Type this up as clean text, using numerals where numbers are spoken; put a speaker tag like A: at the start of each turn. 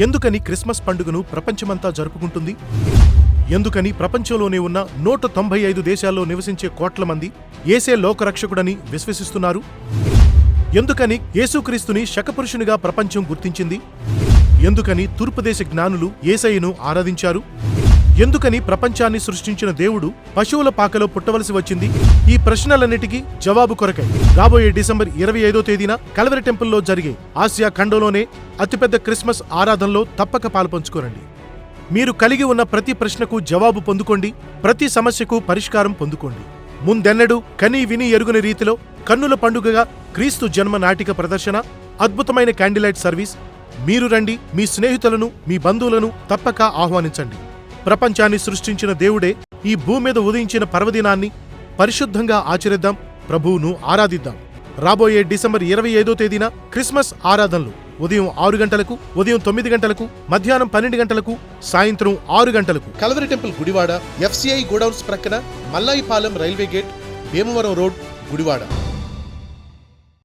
A: ఎందుకని క్రిస్మస్ పండుగను ప్రపంచమంతా జరుపుకుంటుంది? ఎందుకని ప్రపంచంలోనే ఉన్న 195 దేశాల్లో నివసించే కోట్ల మంది యేసే లోకరక్షకుడని విశ్వసిస్తున్నారు? ఎందుకని యేసుక్రీస్తుని శకపురుషునిగా ప్రపంచం గుర్తించింది? ఎందుకని తూర్పుదేశ జ్ఞానులు యేసయ్యను ఆరాధించారు? ఎందుకని ప్రపంచాన్ని సృష్టించిన దేవుడు పశువుల పాకలో పుట్టవలసి వచ్చింది? ఈ ప్రశ్నలన్నిటికీ జవాబు కొరకై రాబోయే డిసెంబర్ 25వ తేదీన కల్వరి టెంపుల్లో జరిగే ఆసియా ఖండంలోనే అతిపెద్ద క్రిస్మస్ ఆరాధనలో తప్పక పాలుపంచుకోరండి. మీరు కలిగి ఉన్న ప్రతి ప్రశ్నకు జవాబు పొందుకోండి, ప్రతి సమస్యకు పరిష్కారం పొందుకోండి. ముందెన్నడూ కనీ విని ఎరుగని రీతిలో కన్నుల పండుగగా క్రీస్తు జన్మ నాటిక ప్రదర్శన, అద్భుతమైన క్యాండిలైట్ సర్వీస్. మీరు రండి, మీ స్నేహితులను, మీ బంధువులను తప్పక ఆహ్వానించండి. ప్రపంచాన్ని సృష్టించిన దేవుడే ఈ భూమి మీద ఉదయించిన పర్వదినాన్ని పరిశుద్ధంగా ఆచరిద్దాం, ప్రభువును ఆరాధిద్దాం. రాబోయే డిసెంబర్ 25వ తేదీన క్రిస్మస్ ఆరాధనలు ఉదయం 6 గంటలకు, ఉదయం 9 గంటలకు, మధ్యాహ్నం 12 గంటలకు, సాయంత్రం 6 గంటలకు Calvary temple Gudivada, FCI godowns ప్రక్కన, Mallayipalem railway gate, Bhimavaram road, Gudivada.